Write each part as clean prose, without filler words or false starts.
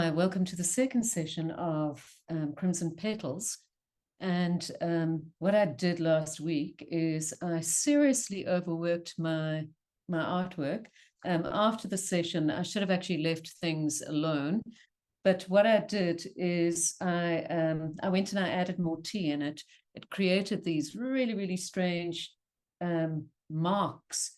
Hi, welcome to the second session of Crimson Petals. And what I did last week is I seriously overworked my artwork. After the session, I should have actually left things alone. But what I did is I went and I added more tea in it. It created these really, really strange marks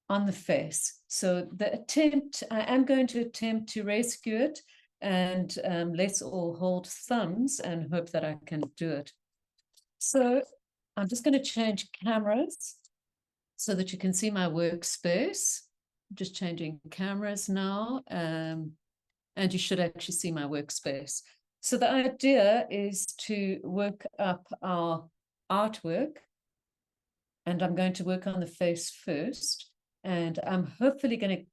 on the face. So I am going to attempt to rescue it, and let's all hold thumbs and hope that I can do it. So I'm just going to change cameras so that you can see my workspace. I'm just changing cameras now, and you should actually see my workspace. So the idea is to work up our artwork, and I'm going to work on the face first. And I'm hopefully going to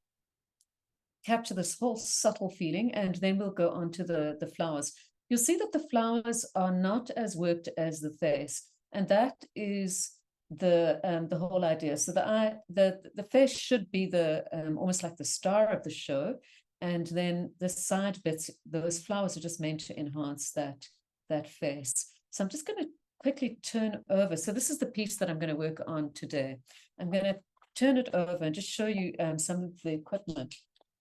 capture this whole subtle feeling, and then we'll go on to the flowers. You'll see that the flowers are not as worked as the face, and that is the whole idea. So the face should be the almost like the star of the show, and then the side bits, those flowers are just meant to enhance that face. So I'm just going to quickly turn over. So this is the piece that I'm going to work on today. I'm going to turn it over and just show you some of the equipment.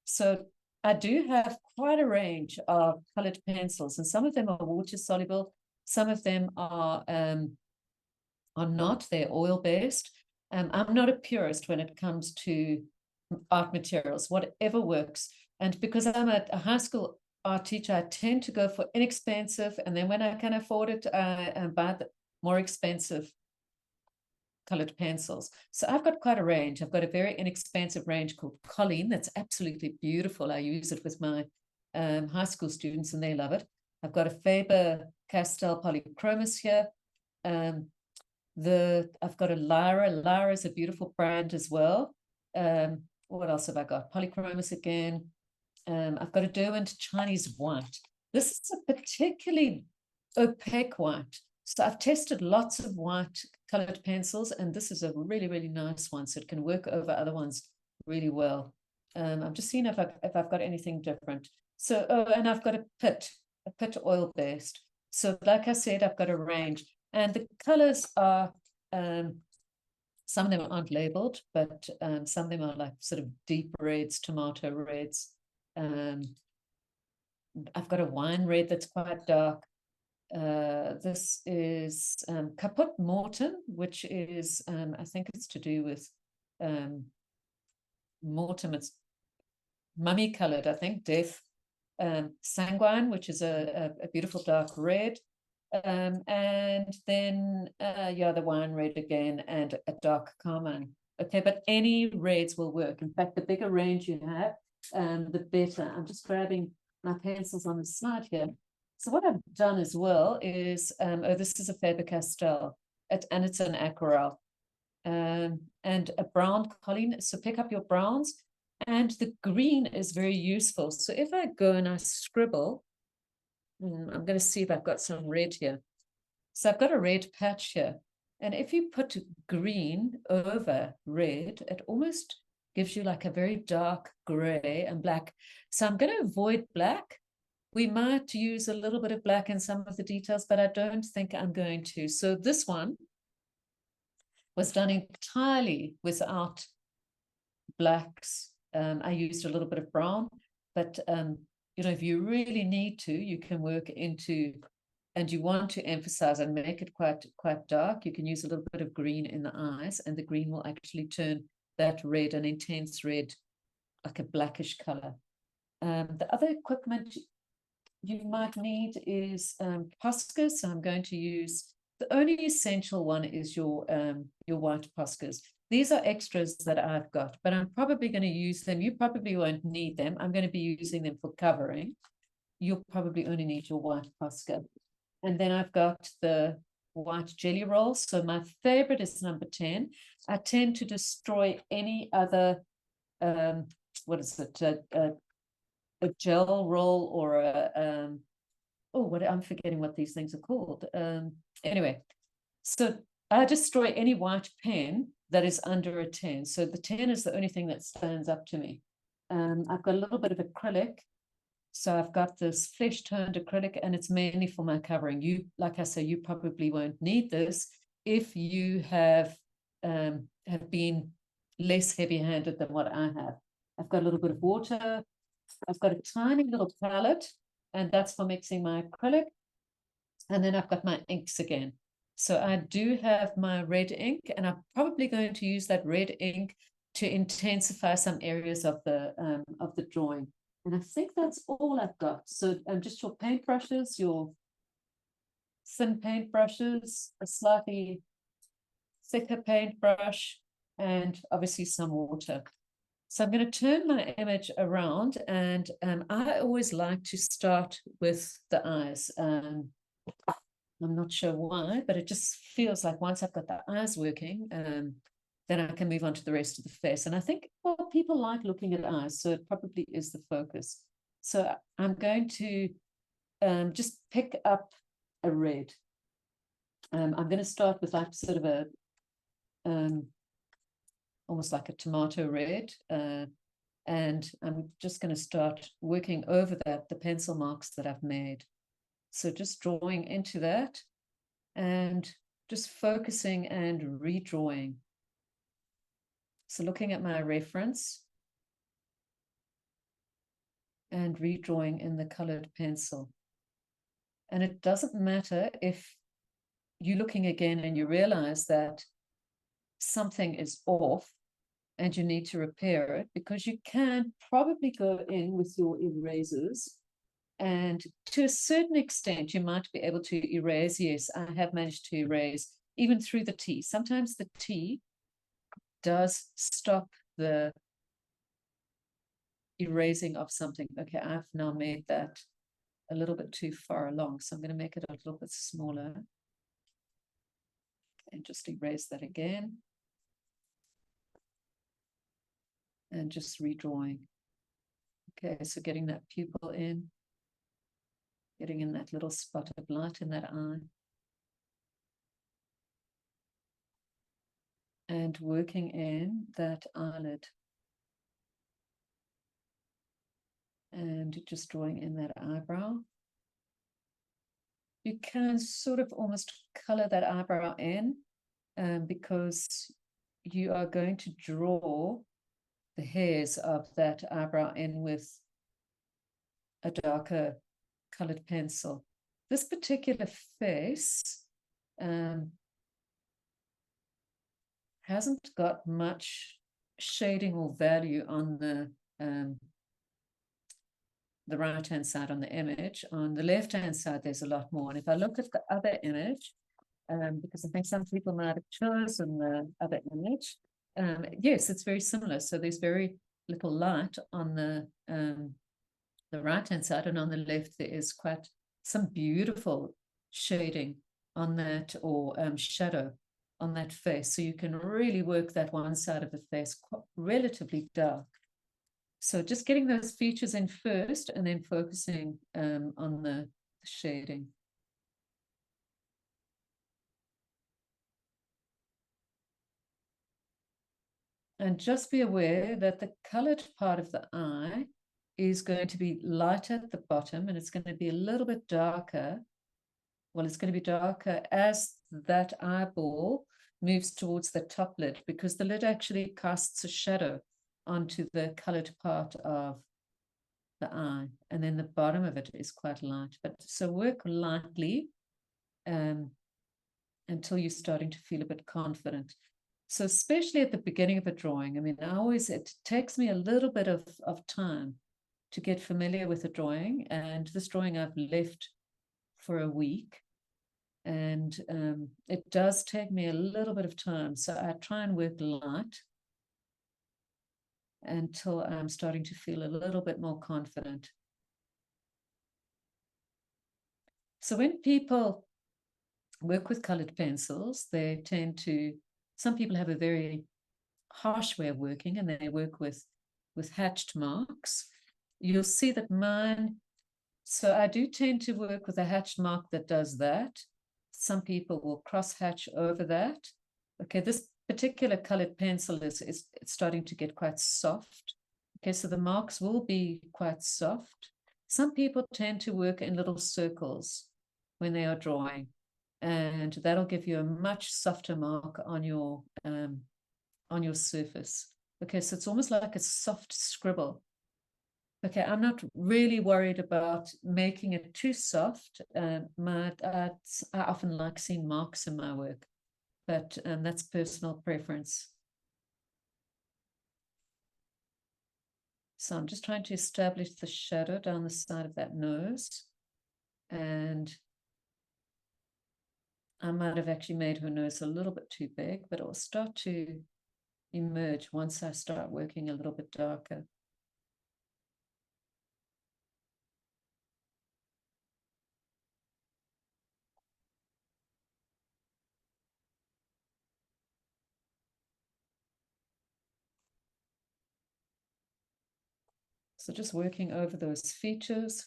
So I do have quite a range of colored pencils, and some of them are water soluble, some of them are not, they're oil based. I'm not a purist when it comes to art materials, whatever works. And because I'm a high school art teacher, I tend to go for inexpensive, and then when I can afford it, I buy the more expensive colored pencils. So I've got quite a range. I've got a very inexpensive range called Colleen that's absolutely beautiful. I use it with my high school students and they love it. I've got a Faber-Castell polychromos here. I've got a Lyra. Lyra is a beautiful brand as well. What else have I got? Polychromos again. I've got a Derwent Chinese white. This is a particularly opaque white. So I've tested lots of white colored pencils, and this is a really, really nice one. So it can work over other ones really well. I'm just seeing if I've got anything different. So, and I've got a Pitt oil based. So like I said, I've got a range, and the colors are, some of them aren't labeled, but some of them are like sort of deep reds, tomato reds. I've got a wine red that's quite dark. This is Caput Mortem, which is, I think it's to do with Mortem, it's mummy colored, I think, death. Sanguine, which is a beautiful dark red. And then, the wine red again, and a dark carmine. Okay, but any reds will work. In fact, the bigger range you have, the better. I'm just grabbing my pencils on the side here. So what I've done as well is, this is a Faber-Castell, and it's an aquarelle, and a brown Colleen. So pick up your browns, and the green is very useful. So if I go and I scribble, I'm going to see if I've got some red here. So I've got a red patch here, and if you put green over red, it almost gives you like a very dark gray and black. So I'm going to avoid black. We might use a little bit of black in some of the details, but I don't think I'm going to. So this one was done entirely without blacks. I used a little bit of brown, but if you really need to, you can work into, and you want to emphasize and make it quite dark, you can use a little bit of green in the eyes, and the green will actually turn that red, an intense red, like a blackish color. The other equipment you might need is posca. So I'm going to use, the only essential one is your white poscas. These are extras that I've got, but I'm probably going to use them. You probably won't need them. I'm going to be using them for covering. You'll probably only need your white posca. And then I've got the white jelly roll. So my favorite is number 10. I tend to destroy any other, what is it, a gel roll or I'm forgetting what these things are called. Anyway, so I destroy any white pen that is under a 10. So the 10 is the only thing that stands up to me. I've got a little bit of acrylic. So I've got this flesh toned acrylic, and it's mainly for my covering. You, like I say, you probably won't need this if you have been less heavy handed than what I have. I've got a little bit of water. I've got a tiny little palette, and that's for mixing my acrylic. And then I've got my inks again. So I do have my red ink, and I'm probably going to use that red ink to intensify some areas of the drawing. And I think that's all I've got. So just your paintbrushes, your thin paintbrushes, a slightly thicker paintbrush, and obviously some water. So I'm going to turn my image around, and I always like to start with the eyes. I'm not sure why, but it just feels like once I've got the eyes working, then I can move on to the rest of the face. And I think, well, people like looking at eyes, so it probably is the focus. So I'm going to just pick up a red. I'm going to start with like sort of a, almost like a tomato red. And I'm just going to start working over that, the pencil marks that I've made. So just drawing into that and just focusing and redrawing. So looking at my reference and redrawing in the colored pencil. And it doesn't matter if you're looking again and you realize that something is off and you need to repair it, because you can probably go in with your erasers, and to a certain extent you might be able to erase. Yes, I have managed to erase even through the tea. Sometimes the tea does stop the erasing of something. Okay, I've now made that a little bit too far along, so I'm going to make it a little bit smaller and just erase that again. And just redrawing. Okay, so getting that pupil in, getting in that little spot of light in that eye, and working in that eyelid, and just drawing in that eyebrow. You can sort of almost color that eyebrow in, because you are going to draw the hairs of that eyebrow in with a darker colored pencil. This particular face hasn't got much shading or value on the right-hand side on the image. On the left-hand side, there's a lot more. And if I look at the other image, because I think some people might have chosen the other image, yes, it's very similar. So there's very little light on the right-hand side, and on the left there is quite some beautiful shading on that, or shadow on that face. So you can really work that one side of the face relatively dark. So just getting those features in first, and then focusing on the shading. And just be aware that the colored part of the eye is going to be lighter at the bottom, and it's going to be a little bit darker. Well, it's going to be darker as that eyeball moves towards the top lid, because the lid actually casts a shadow onto the colored part of the eye, and then the bottom of it is quite light. But so work lightly until you're starting to feel a bit confident. So especially at the beginning of a drawing, I mean, it takes me a little bit of time to get familiar with a drawing, and this drawing I've left for a week, and it does take me a little bit of time. So I try and work light until I'm starting to feel a little bit more confident. So when people work with colored pencils, they tend to, some people have a very harsh way of working, and they work with hatched marks. You'll see that mine, so I do tend to work with a hatched mark that does that. Some people will cross hatch over that. Okay, this particular colored pencil is starting to get quite soft. Okay, so the marks will be quite soft. some people tend to work in little circles when they are drawing, and that'll give you a much softer mark on your surface. Okay, so it's almost like a soft scribble. Okay, I'm not really worried about making it too soft. I often like seeing marks in my work, but that's personal preference. So I'm just trying to establish the shadow down the side of that nose. And I might have actually made her nose a little bit too big, but it will start to emerge once I start working a little bit darker. So just working over those features.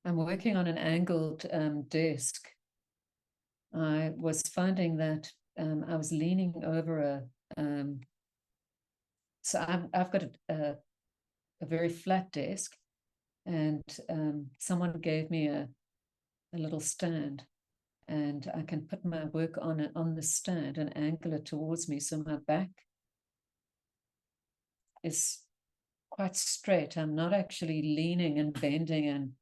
I'm working on an angled desk. I was finding that I was leaning over so I've got a very flat desk, and someone gave me a little stand, and I can put my work on it on the stand and angle it towards me, so my back is quite straight. I'm not actually leaning and bending,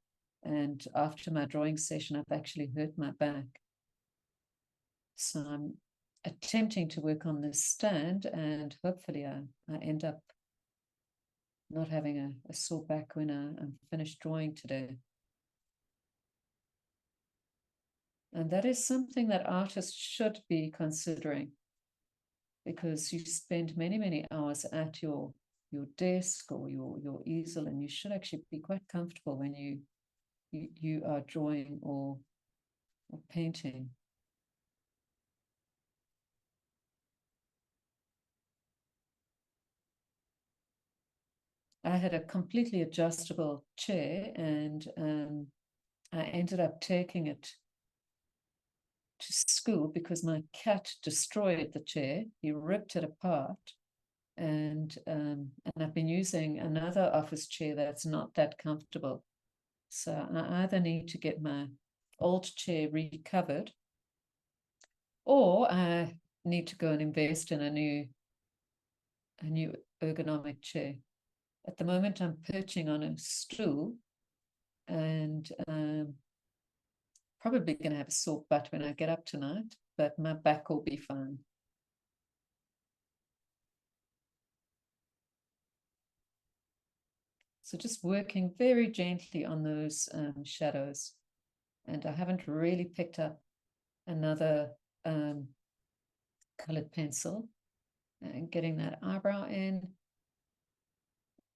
and after my drawing session, I've actually hurt my back. So I'm attempting to work on this stand, and hopefully I end up not having a sore back when I'm finished drawing today. And that is something that artists should be considering, because you spend many, many hours at your desk or your easel, and you should actually be quite comfortable when you are drawing or painting. I had a completely adjustable chair, and I ended up taking it to school because my cat destroyed the chair. He ripped it apart, and I've been using another office chair that's not that comfortable. So I either need to get my old chair recovered, or I need to go and invest in a new ergonomic chair. At the moment, I'm perching on a stool, and probably going to have a sore butt when I get up tonight, but my back will be fine. So just working very gently on those shadows. And I haven't really picked up another colored pencil, and getting that eyebrow in.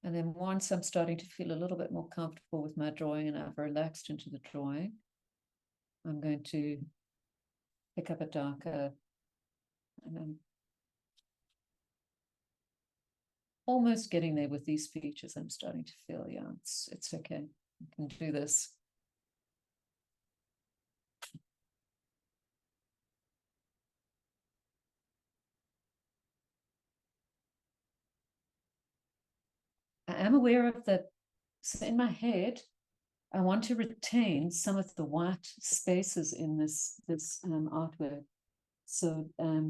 And then once I'm starting to feel a little bit more comfortable with my drawing and I've relaxed into the drawing, I'm going to pick up a darker, and I'm almost getting there with these features. I'm starting to feel, yeah, it's okay. I can do this. I am aware of that. So in my head, I want to retain some of the white spaces in this artwork. So I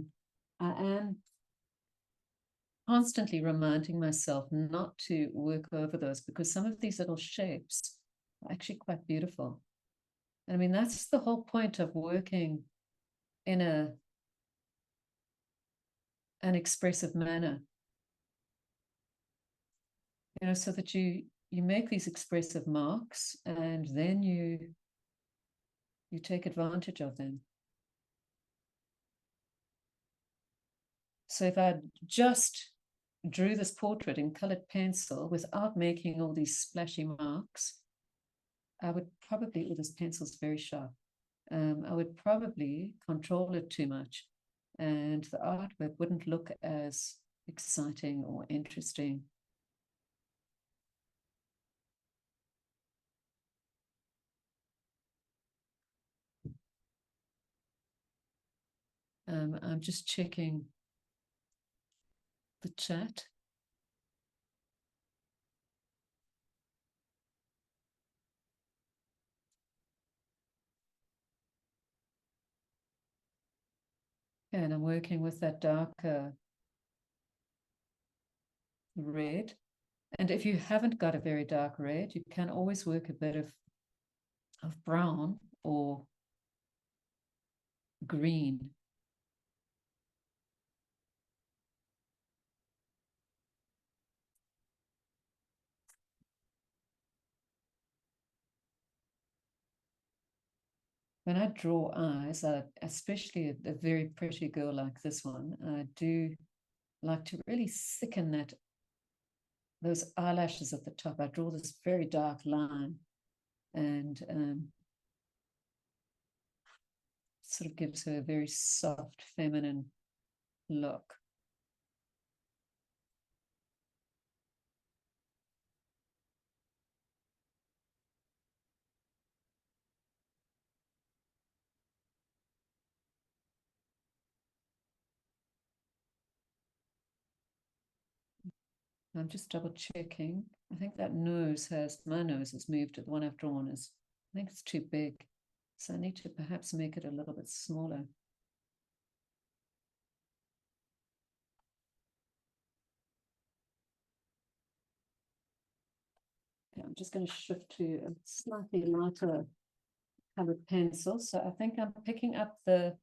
am constantly reminding myself not to work over those, because some of these little shapes are actually quite beautiful. And I mean, that's the whole point of working in an expressive manner, you know, so that you make these expressive marks, and then you take advantage of them. So if I just drew this portrait in colored pencil without making all these splashy marks, I would probably, with this pencil's very sharp, I would probably control it too much, and the artwork wouldn't look as exciting or interesting. I'm just checking the chat. And I'm working with that darker red. And if you haven't got a very dark red, you can always work a bit of brown or green. When I draw eyes, especially a very pretty girl like this one, I do like to really thicken those eyelashes at the top. I draw this very dark line and sort of gives her a very soft, feminine look. I'm just double checking. I think that my nose has moved to the one I've drawn is, I think it's too big. So I need to perhaps make it a little bit smaller. Okay, I'm just going to shift to a slightly lighter colored pencil. So I think I'm picking up either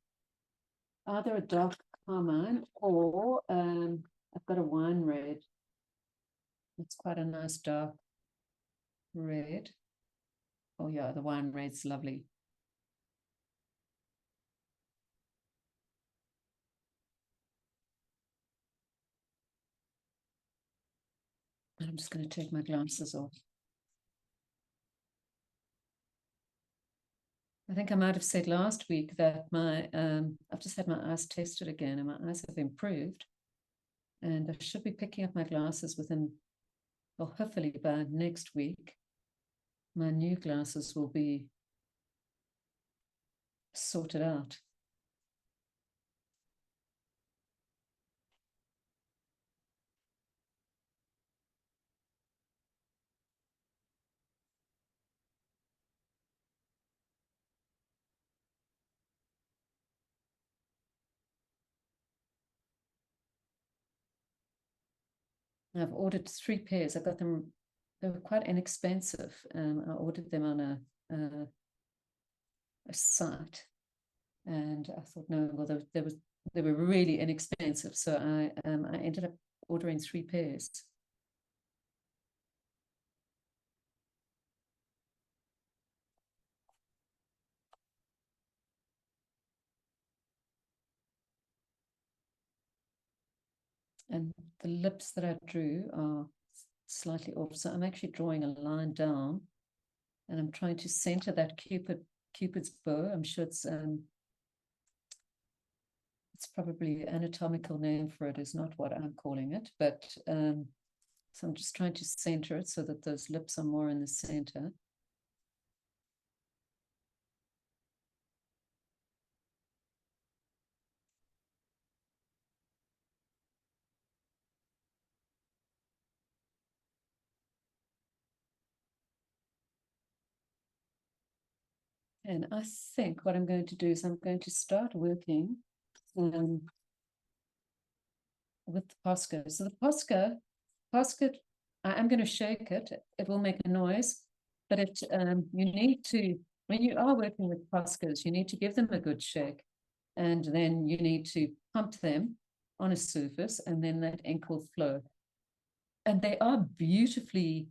a dark carmine or I've got a wine red. It's quite a nice dark red. Oh yeah, the wine red's lovely. And I'm just going to take my glasses off. I think I might have said last week that I've just had my eyes tested again and my eyes have improved. And I should be picking up my glasses within, well, hopefully by next week, my new glasses will be sorted out. I've ordered 3 pairs. I got them, they were quite inexpensive. I ordered them on a site, and I thought, no, well, they were really inexpensive. So I ended up ordering 3 pairs. And the lips that I drew are slightly off. So I'm actually drawing a line down and I'm trying to center that Cupid's bow. I'm sure it's probably an anatomical name for it, is not what I'm calling it, but so I'm just trying to center it so that those lips are more in the center. And I think what I'm going to do is I'm going to start working with the posca. So the posca, I am going to shake it. It will make a noise, but you need to, when you are working with poscas, you need to give them a good shake. And then you need to pump them on a surface and then that ink will flow. And they are beautifully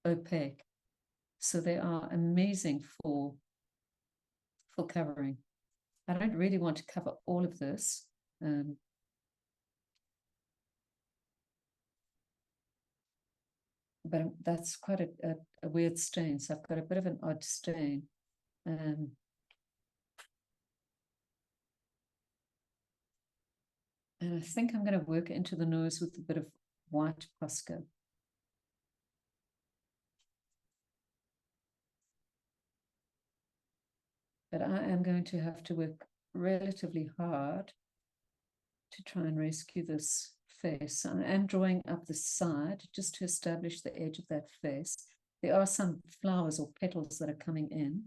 opaque. So they are amazing for covering. I don't really want to cover all of this. But that's quite a weird stain. So I've got a bit of an odd stain. And I think I'm going to work into the nose with a bit of white posca. But I am going to have to work relatively hard to try and rescue this face. I am drawing up the side just to establish the edge of that face. There are some flowers or petals that are coming in.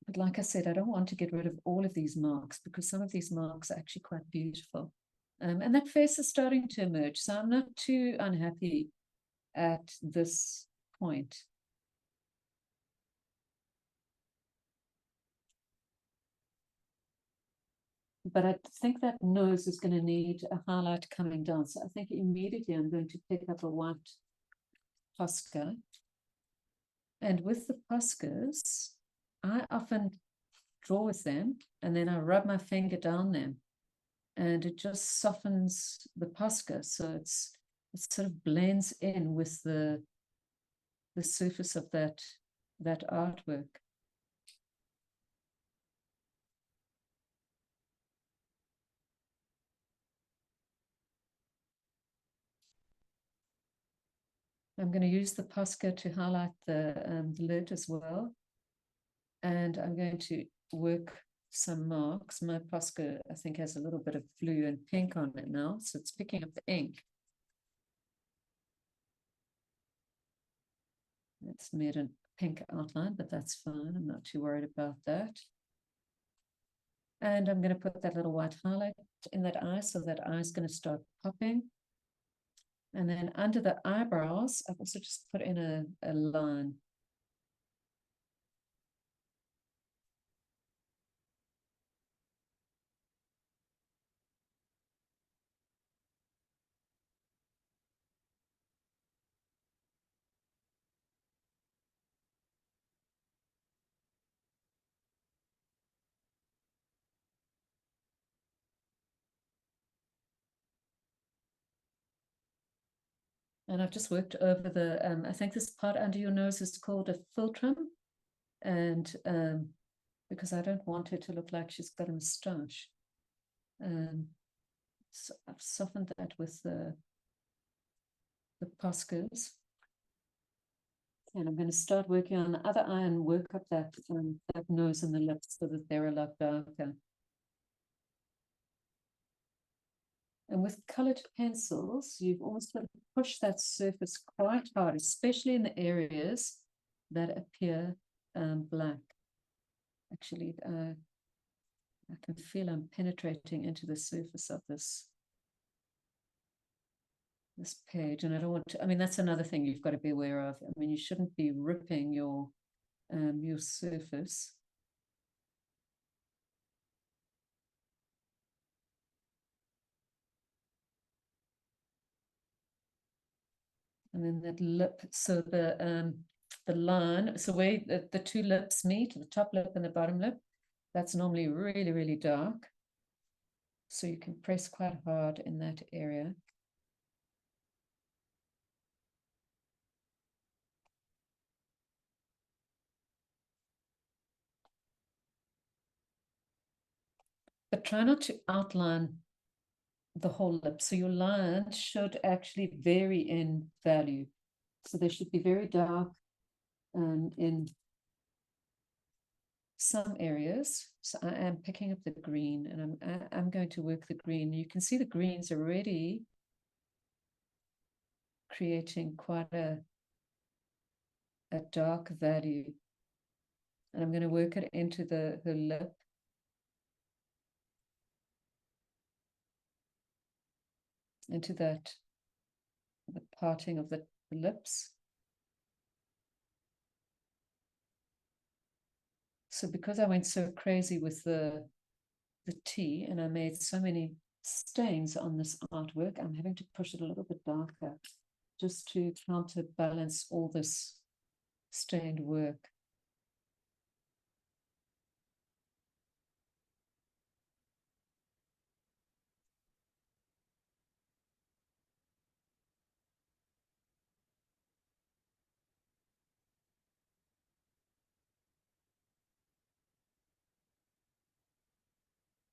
But like I said, I don't want to get rid of all of these marks because some of these marks are actually quite beautiful. And that face is starting to emerge. So I'm not too unhappy at this point. But I think that nose is going to need a highlight coming down. So I think immediately I'm going to pick up a white posca. And with the poscas, I often draw with them and then I rub my finger down them and it just softens the posca. So it sort of blends in with the surface of that artwork. I'm going to use the posca to highlight the lid as well. And I'm going to work some marks. My posca, I think, has a little bit of blue and pink on it now, so it's picking up the ink. It's made a pink outline, but that's fine. I'm not too worried about that. And I'm going to put that little white highlight in that eye, so that eye is going to start popping. And then under the eyebrows, I've also just put in a line. And I've just worked over the, I think this part under your nose is called a philtrum. And because I don't want her to look like she's got a moustache. So I've softened that with the poscas. And I'm going to start working on the other eye and work up that nose and the lips so that they're a lot darker. And with colored pencils, you've almost got to push that surface quite hard, especially in the areas that appear black. Actually, I can feel I'm penetrating into the surface of this page, and I don't want to, I mean, that's another thing you've got to be aware of. I mean, you shouldn't be ripping your surface. And then that lip, so the line, so where the two lips meet, the top lip and the bottom lip, that's normally really, really dark. So you can press quite hard in that area. But try not to outline the whole lip. So your lines should actually vary in value. So they should be very dark in some areas. So I am picking up the green, and I'm going to work the green. You can see the greens already creating quite a dark value. And I'm going to work it into the lip. Into the parting of the lips. So because I went so crazy with the tea and I made so many stains on this artwork, I'm having to push it a little bit darker just to counterbalance all this stained work.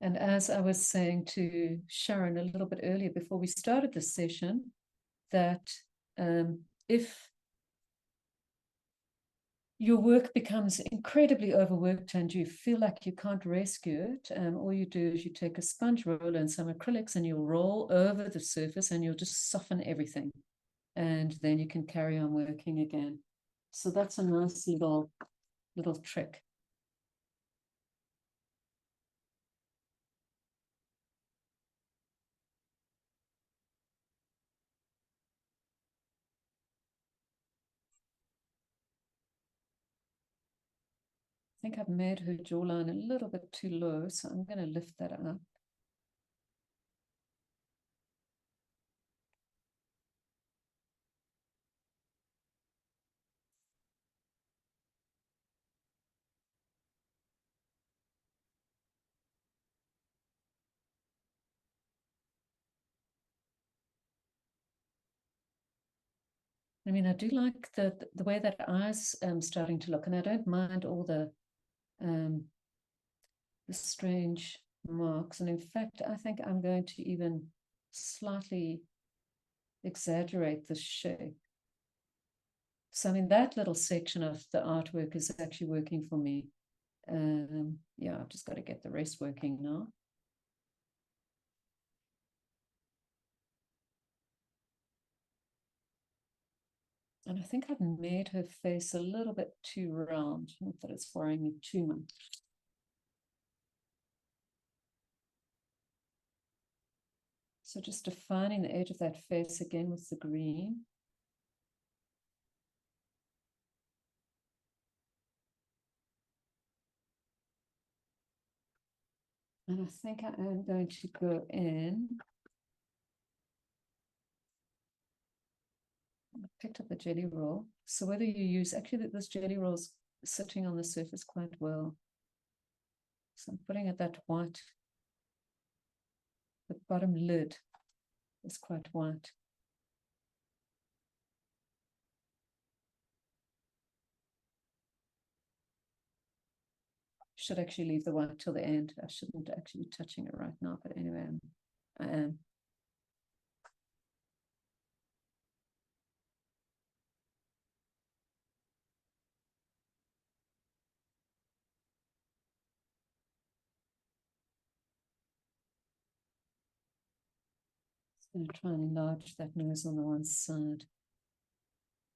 And as I was saying to Sharon a little bit earlier before we started this session, that if your work becomes incredibly overworked and you feel like you can't rescue it, all you do is you take a sponge roller and some acrylics and you'll roll over the surface and you'll just soften everything. And then you can carry on working again. So that's a nice little trick. think I've made her jawline a little bit too low, so I'm going to lift that up. I mean, I do like the way that eyes starting to look, and I don't mind all the strange marks. And in fact, I think I'm going to even slightly exaggerate the shape. So, I mean, that little section of the artwork is actually working for me. Yeah, I've just got to get the rest working now. And I think I've made her face a little bit too round, not that it's worrying me too much. So just defining the edge of that face again with the green. And I think I am going to go in. I picked up a jelly roll. So whether you use, actually this jelly roll is sitting on the surface quite well. So I'm putting at that white, the bottom lid is quite white. Should actually leave the white till the end. I shouldn't actually be touching it right now, but anyway, I am. I'm going to try and enlarge that nose on the one side.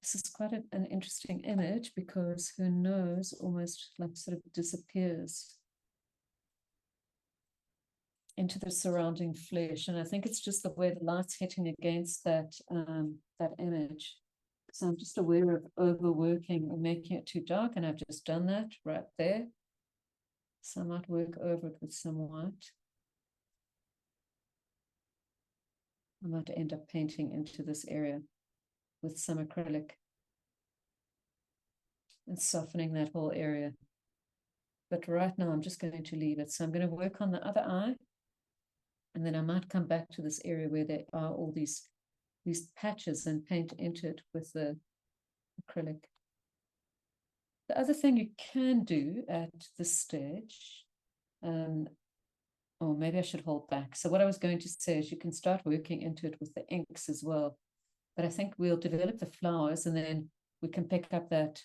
This is quite an interesting image because her nose almost like sort of disappears into the surrounding flesh. And I think it's just the way the light's hitting against that image. So I'm just aware of overworking or making it too dark, and I've just done that right there. So I might work over it with some white. I might end up painting into this area with some acrylic and softening that whole area. But right now I'm just going to leave it. So I'm going to work on the other eye, and then I might come back to this area where there are all these patches and paint into it with the acrylic. The other thing you can do at this stage, or maybe I should hold back. So what I was going to say is you can start working into it with the inks as well. But I think we'll develop the flowers and then we can pick up that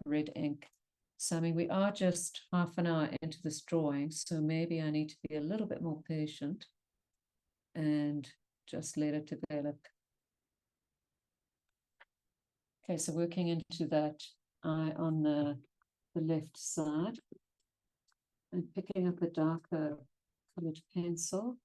red ink. So, I mean, we are just half an hour into this drawing, so maybe I need to be a little bit more patient and just let it develop. Okay, so working into that eye on the left side and picking up a darker colored pencil.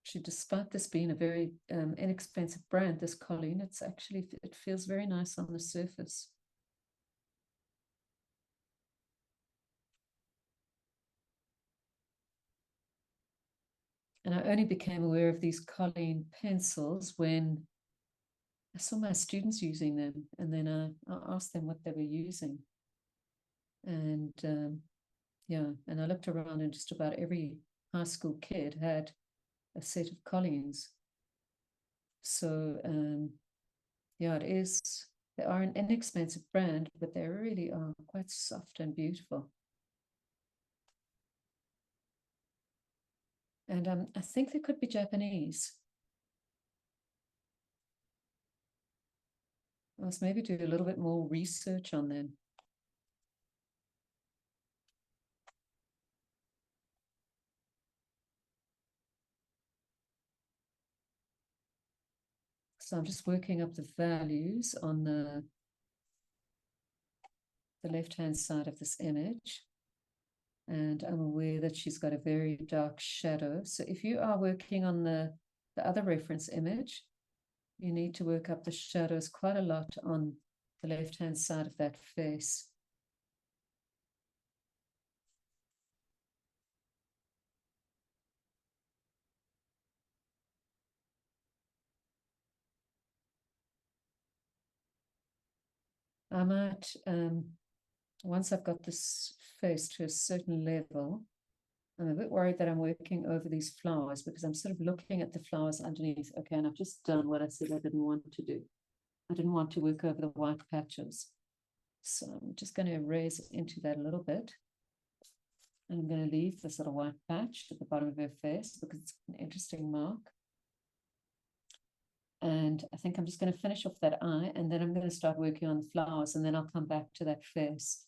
Actually, despite this being a very inexpensive brand, this Colleen, it feels very nice on the surface. And I only became aware of these Colleen pencils when I saw my students using them, and then I asked them what they were using. And yeah, and I looked around, and just about every high school kid had a set of Colleens. So yeah, they are an inexpensive brand, but they really are quite soft and beautiful. And I think they could be Japanese. I must maybe do a little bit more research on them. So I'm just working up the values on the the left-hand side of this image. And I'm aware that she's got a very dark shadow. So if you are working on the other reference image, you need to work up the shadows quite a lot on the left-hand side of that face. I might, once I've got this face to a certain level, I'm a bit worried that I'm working over these flowers because I'm sort of looking at the flowers underneath. Okay, and I've just done what I said I didn't want to do. I didn't want to work over the white patches. So I'm just going to erase into that a little bit. And I'm going to leave this little white patch at the bottom of her face because it's an interesting mark. And I think I'm just going to finish off that eye, and then I'm going to start working on the flowers, and then I'll come back to that face.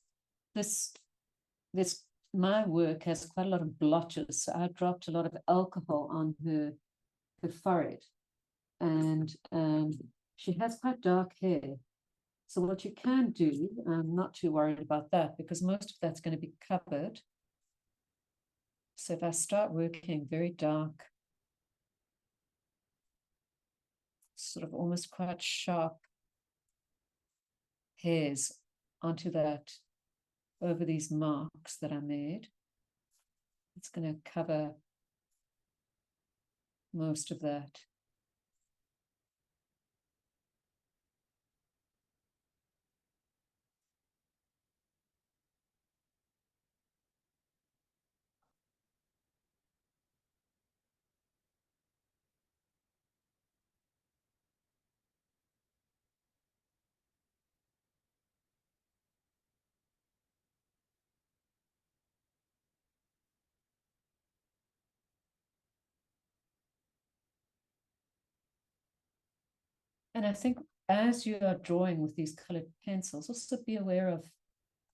My work has quite a lot of blotches. So I dropped a lot of alcohol on her forehead, and she has quite dark hair. So what you can do, I'm not too worried about that because most of that's going to be covered. So if I start working very dark, sort of almost quite sharp hairs onto that, over these marks that I made, it's going to cover most of that. And I think as you are drawing with these colored pencils, also be aware of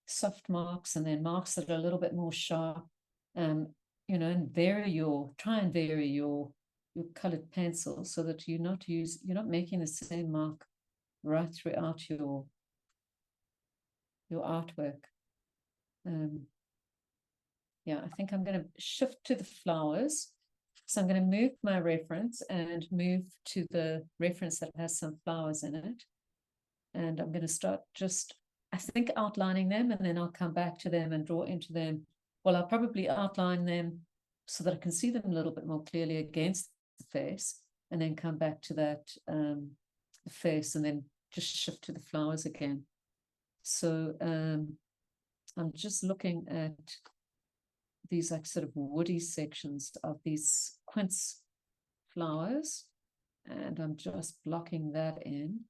soft marks and then marks that are a little bit more sharp. And and try and vary your colored pencil so that you're not making the same mark right throughout your artwork. Yeah, I think I'm going to shift to the flowers. So I'm going to move my reference and move to the reference that has some flowers in it. And I'm going to start just, I think, outlining them, and then I'll come back to them and draw into them. Well, I'll probably outline them so that I can see them a little bit more clearly against the face, and then come back to that the face, and then just shift to the flowers again. So I'm just looking at these like sort of woody sections of these quince flowers, and I'm just blocking that in.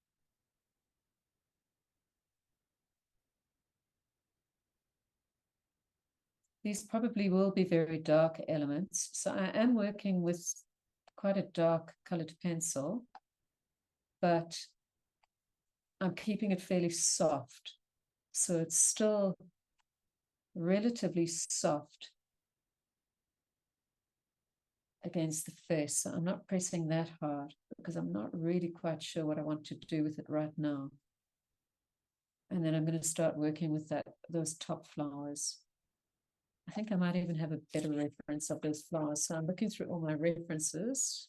These probably will be very dark elements. So I am working with quite a dark colored pencil, but I'm keeping it fairly soft. So it's still relatively soft against the face. So I'm not pressing that hard because I'm not really quite sure what I want to do with it right now. And then I'm going to start working with those top flowers. I think I might even have a better reference of those flowers. So I'm looking through all my references.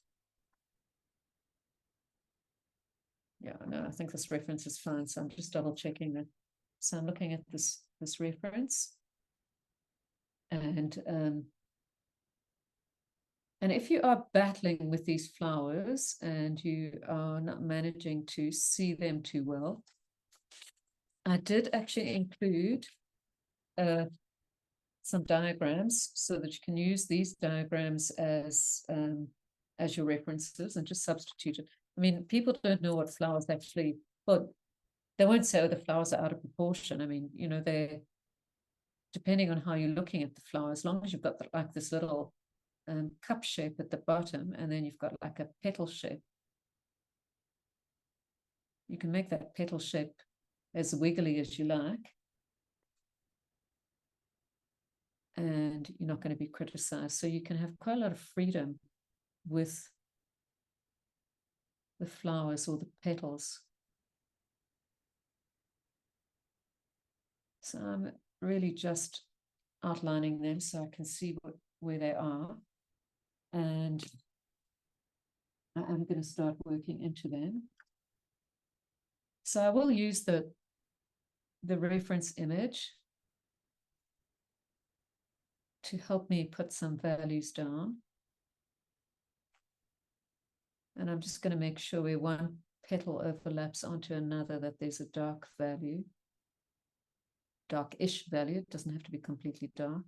Yeah, no, I think this reference is fine. So I'm just double checking that. So I'm looking at this reference. And if you are battling with these flowers and you are not managing to see them too well, I did actually include some diagrams so that you can use these diagrams as your references and just substitute it. I mean, people don't know what flowers actually, well, they won't say, oh, the flowers are out of proportion. I mean, they're, depending on how you're looking at the flower, as long as you've got like this little cup shape at the bottom, and then you've got like a petal shape. You can make that petal shape as wiggly as you like, and you're not going to be criticized. So you can have quite a lot of freedom with the flowers or the petals. So I'm really just outlining them so I can see where they are. And I am going to start working into them. So I will use the reference image to help me put some values down. And I'm just going to make sure where one petal overlaps onto another that there's a dark value, darkish value. It doesn't have to be completely dark.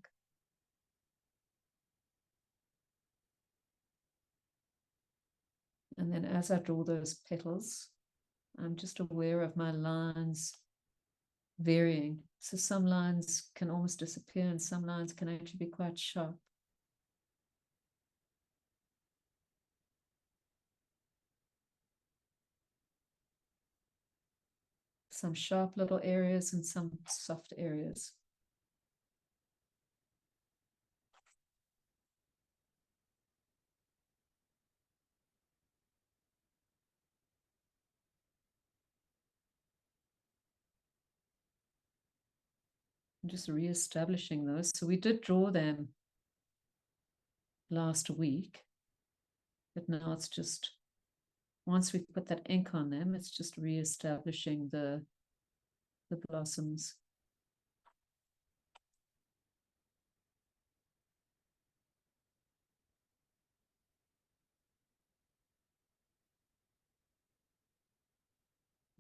And then as I draw those petals, I'm just aware of my lines varying. So some lines can almost disappear and some lines can actually be quite sharp. Some sharp little areas and some soft areas. I'm just re-establishing those. So we did draw them last week, but now it's just, once we put that ink on them, it's just re-establishing the blossoms.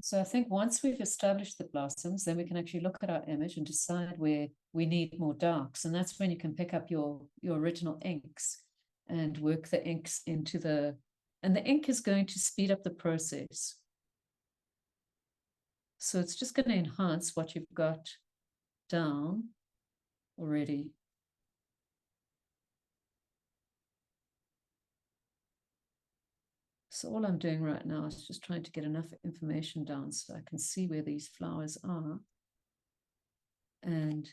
So I think once we've established the blossoms, then we can actually look at our image and decide where we need more darks. And that's when you can pick up your original inks and work the inks into and the ink is going to speed up the process. So it's just going to enhance what you've got down already. So all I'm doing right now is just trying to get enough information down so I can see where these flowers are. And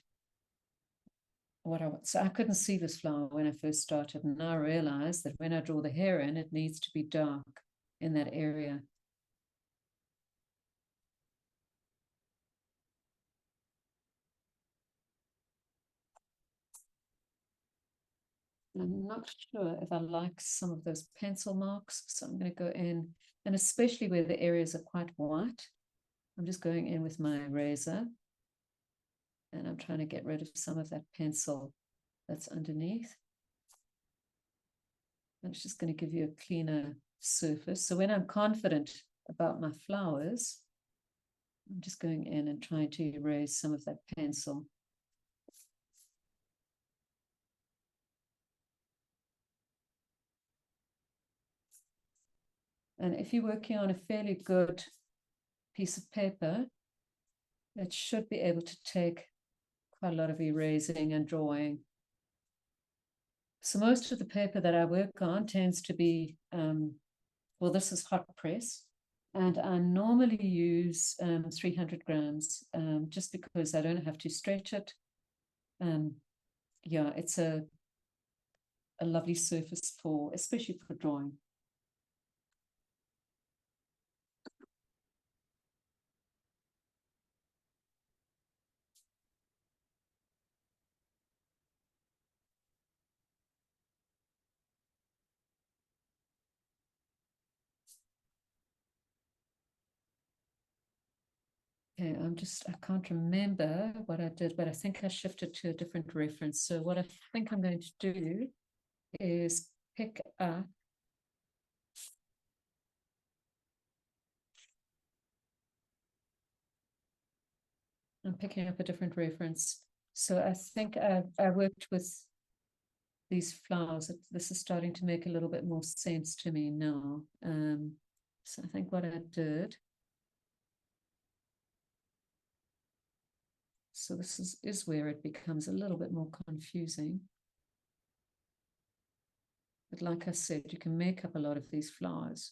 so I couldn't see this flower when I first started, and now I realize that when I draw the hair in, it needs to be dark in that area. I'm not sure if I like some of those pencil marks, so I'm going to go in, and especially where the areas are quite white, I'm just going in with my eraser, and I'm trying to get rid of some of that pencil that's underneath. And it's just going to give you a cleaner surface. So when I'm confident about my flowers, I'm just going in and trying to erase some of that pencil. And if you're working on a fairly good piece of paper, it should be able to take quite a lot of erasing and drawing. So most of the paper that I work on tends to be, well, this is hot press. And I normally use 300 grams just because I don't have to stretch it. Yeah, it's a lovely surface especially for drawing. Okay, I can't remember what I did, but I think I shifted to a different reference. So what I think I'm going to do is pick up I'm picking up a different reference. So I think I worked with these flowers. This is starting to make a little bit more sense to me now. So I think what I did, so this is where it becomes a little bit more confusing. But like I said, you can make up a lot of these flowers.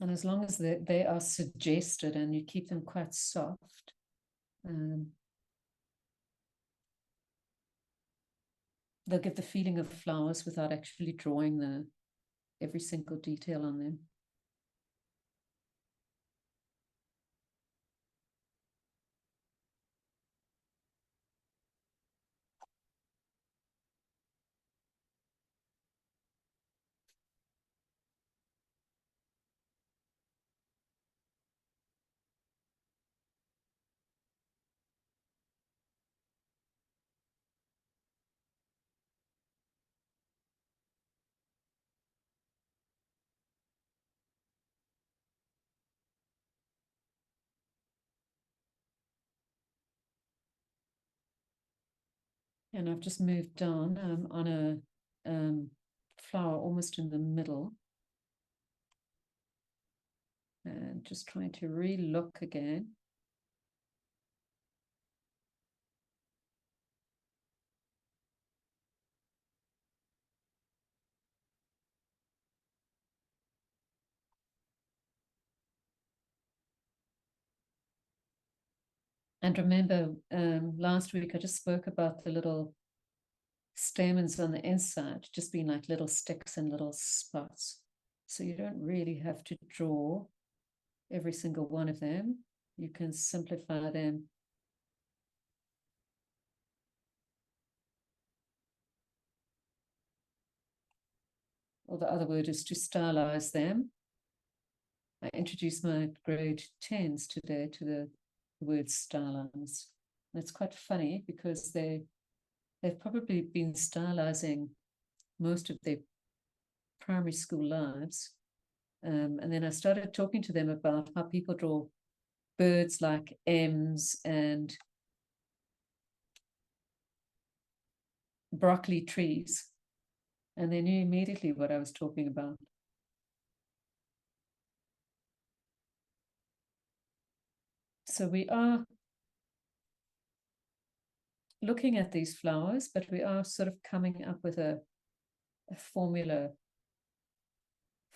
And as long as they are suggested and you keep them quite soft, they'll give the feeling of flowers without actually drawing every single detail on them. And I've just moved down on a flower almost in the middle. And just trying to re-look again. And remember, last week I just spoke about the little stamens on the inside just being like little sticks and little spots. So you don't really have to draw every single one of them. You can simplify them. Or the other word is to stylize them. I introduced my grade 10s today to the word stylize. And it's quite funny because they've probably been stylizing most of their primary school lives. And then I started talking to them about how people draw birds like M's and broccoli trees. And they knew immediately what I was talking about. So we are looking at these flowers, but we are sort of coming up with a formula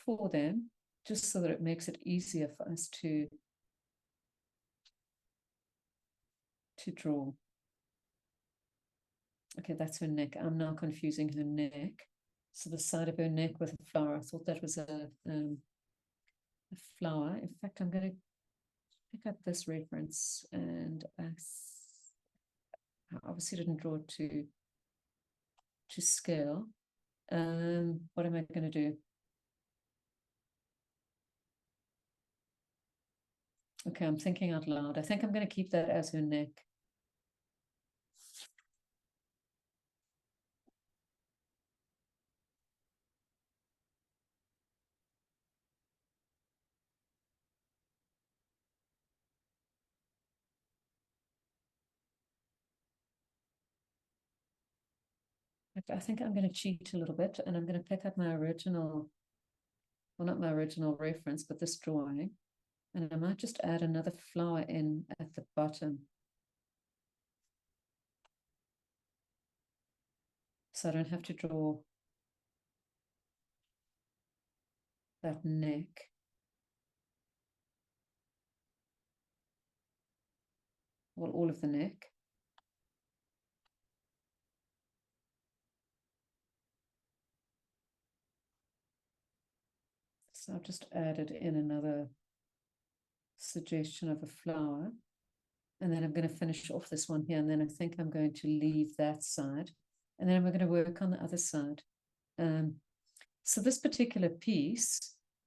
for them, just so that it makes it easier for us to draw. Okay, that's her neck. I'm now confusing her neck. So the side of her neck with a flower. I thought that was a flower. In fact, I'm going to pick up this reference, and I obviously didn't draw to scale. What am I going to do? Okay, I'm thinking out loud. I think I'm going to keep that as her neck. I think I'm going to cheat a little bit, and I'm going to pick up my original, well, not my original reference, but this drawing. And I might just add another flower in at the bottom. So I don't have to draw that neck. Well, all of the neck. So I've just added in another suggestion of a flower. And then I'm going to finish off this one here. And then I think I'm going to leave that side. And then we're going to work on the other side. So this particular piece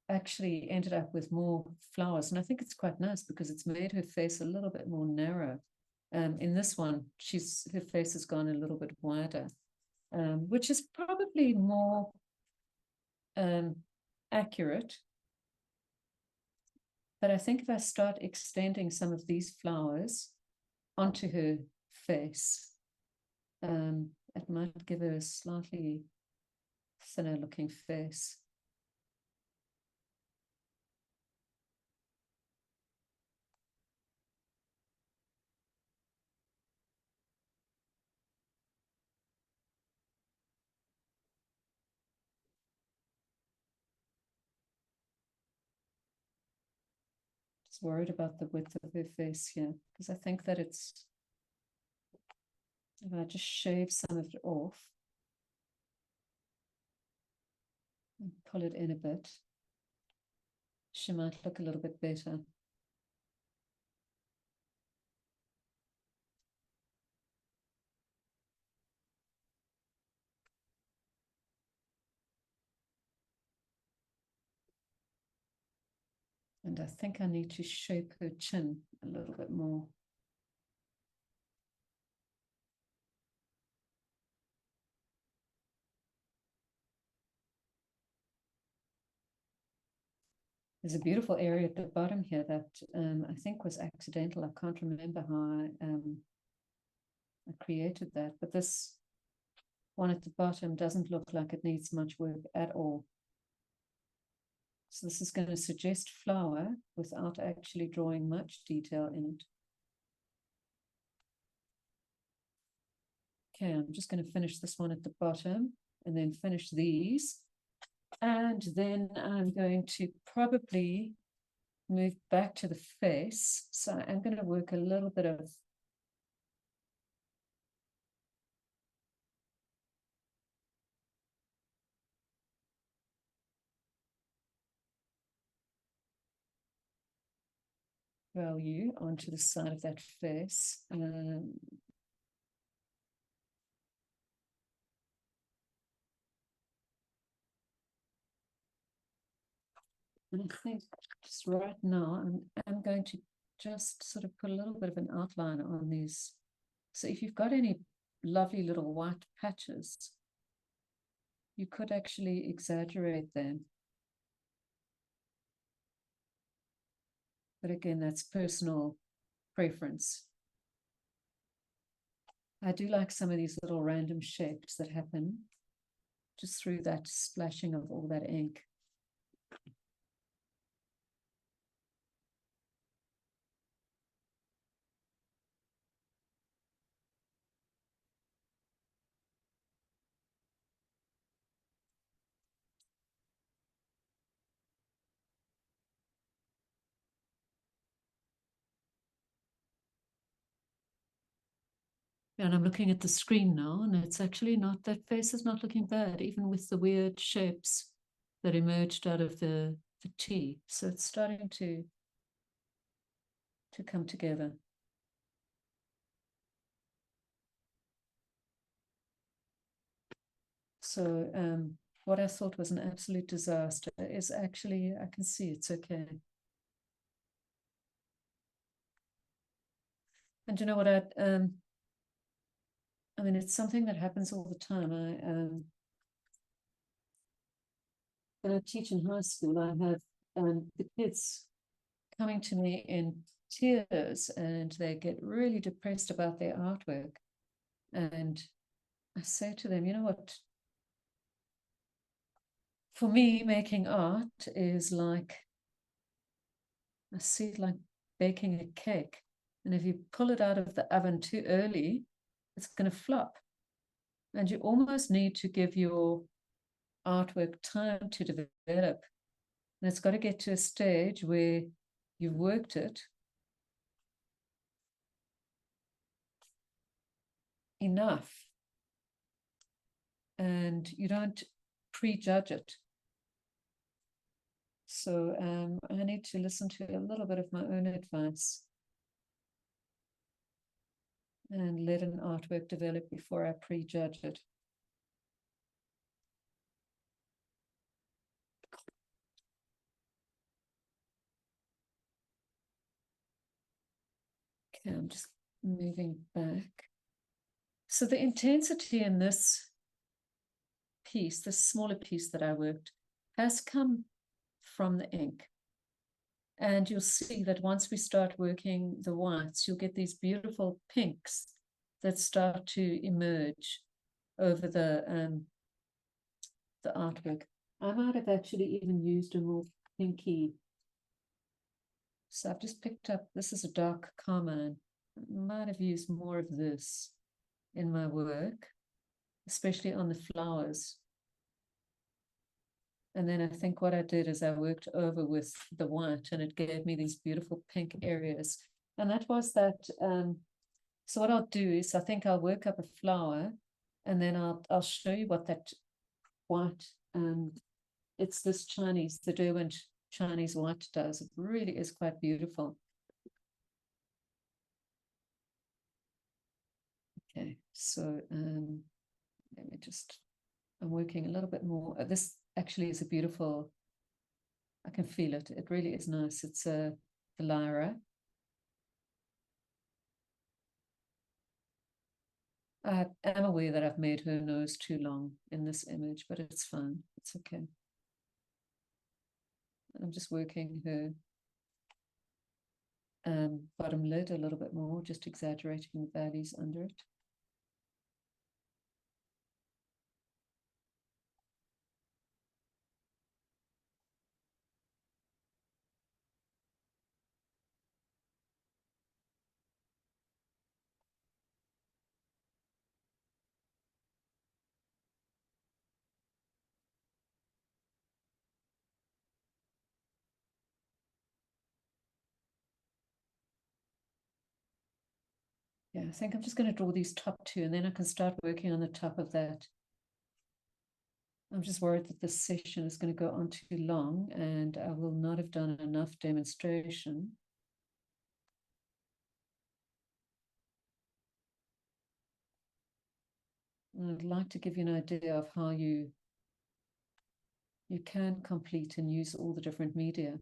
actually ended up with more flowers. And I think it's quite nice because it's made her face a little bit more narrow. In this one, her face has gone a little bit wider, which is probably more accurate. But I think if I start extending some of these flowers onto her face, it might give her a slightly thinner looking face. Just worried about the width of her face here, because I think that if I just shave some of it off, And pull it in a bit. She might look a little bit better. And I think I need to shape her chin a little bit more. There's a beautiful area at the bottom here that I think was accidental. I can't remember how I created that, but this one at the bottom doesn't look like it needs much work at all. So this is going to suggest flower without actually drawing much detail in it. Okay, I'm just going to finish this one at the bottom and then finish these. And then I'm going to probably move back to the face. So I'm going to work a little bit of value onto the side of that face. And I think just right now, I'm going to just sort of put a little bit of an outline on these. So if you've got any lovely little white patches, you could actually exaggerate them. But again, that's personal preference. I do like some of these little random shapes that happen just through that splashing of all that ink. And I'm looking at the screen now, and it's actually not, that face is not looking bad, even with the weird shapes that emerged out of the tea. So it's starting to come together. So what I thought was an absolute disaster is actually, I can see it's okay. And you know what, I mean, it's something that happens all the time. When I teach in high school, I have the kids coming to me in tears, and they get really depressed about their artwork. And I say to them, you know what? For me, making art is like, I see it like baking a cake. And if you pull it out of the oven too early, it's going to flop. And you almost need to give your artwork time to develop. And it's got to get to a stage where you've worked it enough and you don't prejudge it. So I need to listen to a little bit of my own advice and let an artwork develop before I prejudge it. Okay, I'm just moving back. So the intensity in this piece, this smaller piece that I worked, has come from the ink. And you'll see that once we start working the whites, you'll get these beautiful pinks that start to emerge over the artwork. I might have actually even used a more pinky. So I've just picked up, this is a dark carmine. I might have used more of this in my work, especially on the flowers. And then I think what I did is I worked over with the white, and it gave me these beautiful pink areas. And that was that. So what I'll do is I think I'll work up a flower, and then I'll show you what that white it's this Chinese, the Derwent Chinese white does. It really is quite beautiful. Okay, so let me just, I'm working a little bit more. This actually is a beautiful, I can feel it. It really is nice. It's a Lyra. I am aware that I've made her nose too long in this image, but it's fine. It's okay. I'm just working her bottom lid a little bit more, just exaggerating the valleys under it. Yeah, I think I'm just going to draw these top two, and then I can start working on the top of that. I'm just worried that this session is going to go on too long, and I will not have done enough demonstration. And I'd like to give you an idea of how you can complete and use all the different media.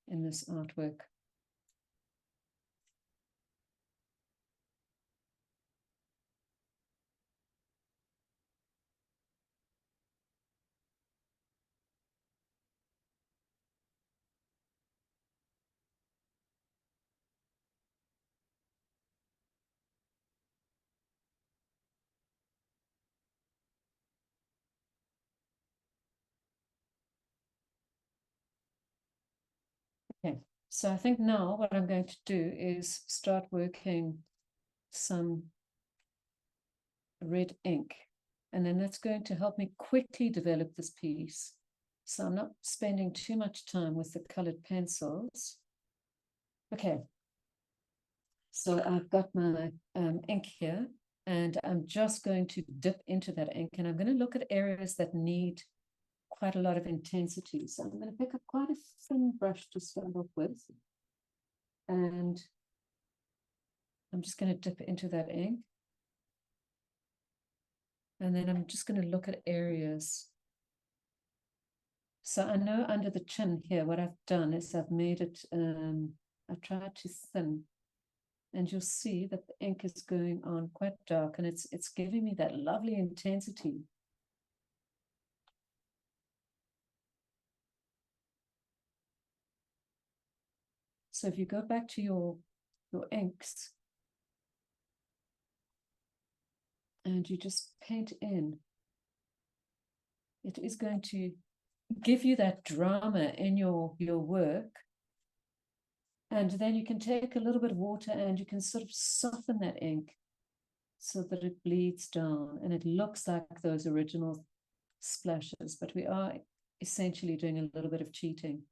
In this artwork. Okay, so I think now what I'm going to do is start working some red ink, and then that's going to help me quickly develop this piece. So I'm not spending too much time with the colored pencils. Okay, so I've got my ink here, and I'm just going to dip into that ink, and I'm going to look at areas that need quite a lot of intensity. So I'm going to pick up quite a thin brush to start off with, and I'm just going to dip into that ink. And then I'm just going to look at areas. So I know under the chin here, what I've done is I've made it, I tried to thin, and you'll see that the ink is going on quite dark, and it's giving me that lovely intensity. So if you go back to your inks, and you just paint in, it is going to give you that drama in your work. And then you can take a little bit of water and you can sort of soften that ink so that it bleeds down and it looks like those original splashes, but we are essentially doing a little bit of cheating.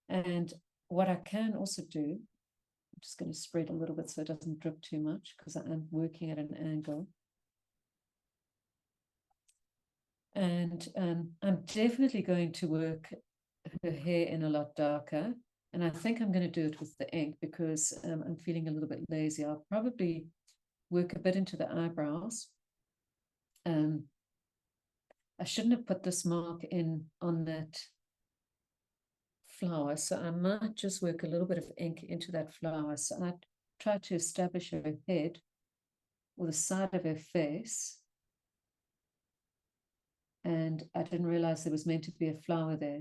And what I can also do, I'm just going to spread a little bit so it doesn't drip too much because I'm working at an angle. And I'm definitely going to work her hair in a lot darker. And I think I'm going to do it with the ink because I'm feeling a little bit lazy. I'll probably work a bit into the eyebrows. I shouldn't have put this mark in on that flower, so I might just work a little bit of ink into that flower. So I try to establish her head or the side of her face. And I didn't realize there was meant to be a flower there.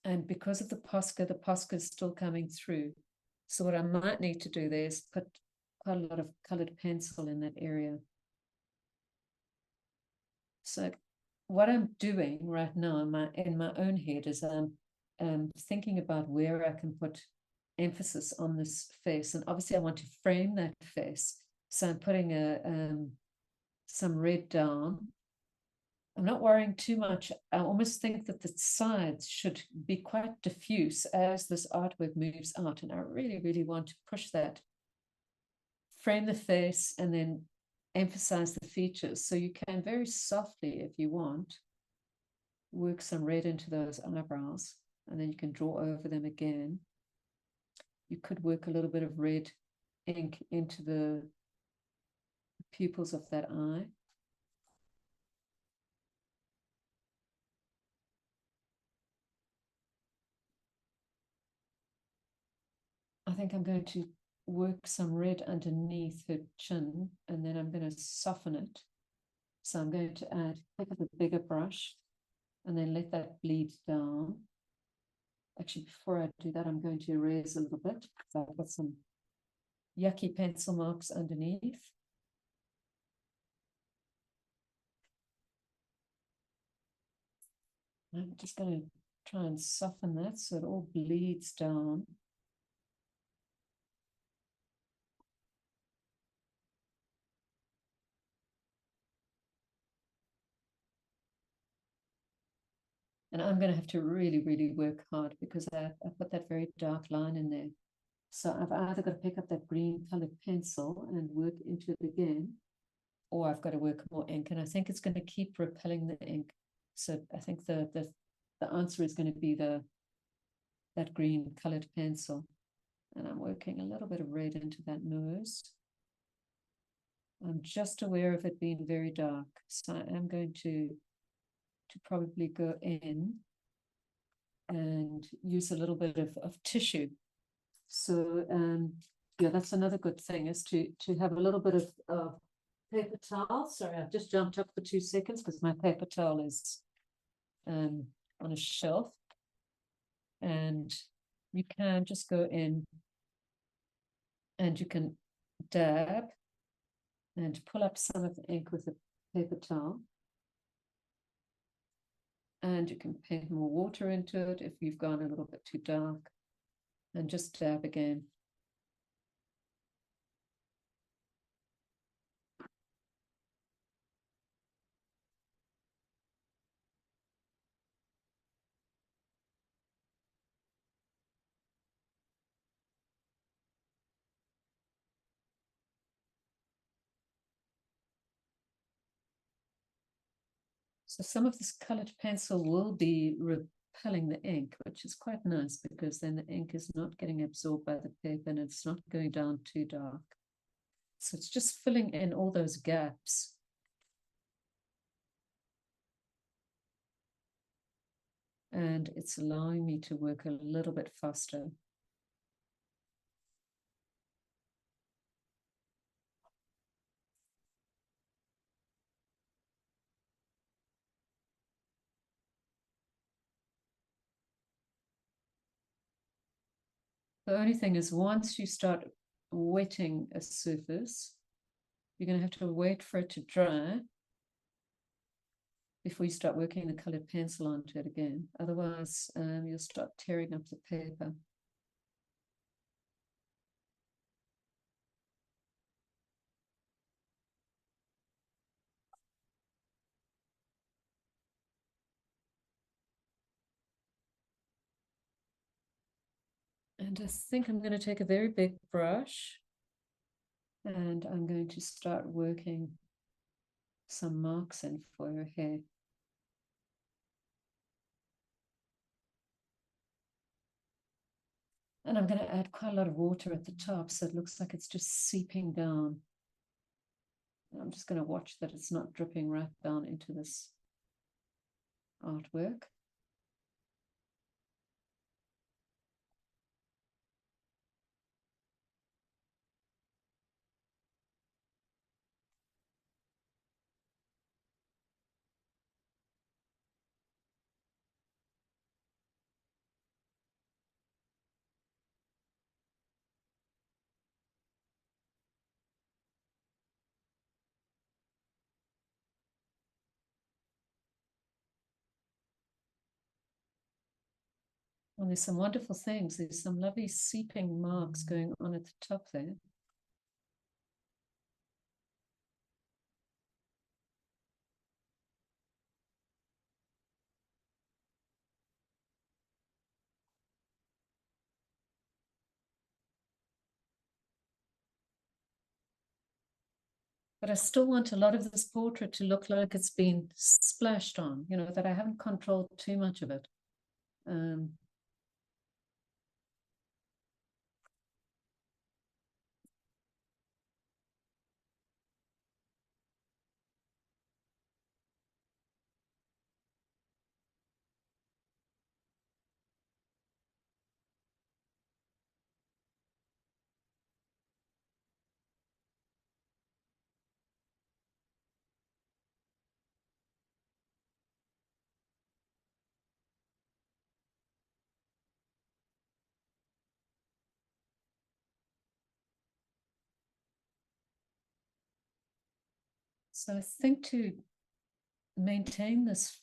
And because of the posca is still coming through. So what I might need to do there is put quite a lot of colored pencil in that area. So what I'm doing right now in my own head is I'm thinking about where I can put emphasis on this face. And obviously I want to frame that face. So I'm putting some red down. I'm not worrying too much. I almost think that the sides should be quite diffuse as this artwork moves out. And I really, really want to push that frame the face and then emphasize the features. So you can very softly, if you want, work some red into those eyebrows, and then you can draw over them again. You could work a little bit of red ink into the pupils of that eye. I think I'm going to work some red underneath her chin, and then I'm going to soften it. So I'm going to pick up a bigger brush and then let that bleed down. Actually, before I do that, I'm going to erase a little bit because I've got some yucky pencil marks underneath. I'm just going to try and soften that so it all bleeds down. And I'm going to have to really, really work hard because I put that very dark line in there. So I've either got to pick up that green colored pencil and work into it again, or I've got to work more ink. And I think it's going to keep repelling the ink. So I think the answer is going to be that green colored pencil. And I'm working a little bit of red into that nose. I'm just aware of it being very dark. So I am going to probably go in and use a little bit of tissue. So yeah, that's another good thing, is to have a little bit of paper towel. Sorry, I've just jumped up for 2 seconds because my paper towel is on a shelf. And you can just go in and you can dab and pull up some of the ink with a paper towel. And you can paint more water into it if you've gone a little bit too dark, and just dab again. So some of this colored pencil will be repelling the ink, which is quite nice because then the ink is not getting absorbed by the paper and it's not going down too dark. So it's just filling in all those gaps. And it's allowing me to work a little bit faster. The only thing is, once you start wetting a surface, you're going to have to wait for it to dry before you start working the colored pencil onto it again. Otherwise, you'll start tearing up the paper. And I think I'm going to take a very big brush and I'm going to start working some marks in for her hair. And I'm going to add quite a lot of water at the top so it looks like it's just seeping down. I'm just going to watch that it's not dripping right down into this artwork. And there's some wonderful things. There's some lovely seeping marks going on at the top there. But I still want a lot of this portrait to look like it's been splashed on, you know, that I haven't controlled too much of it. So I think to maintain this,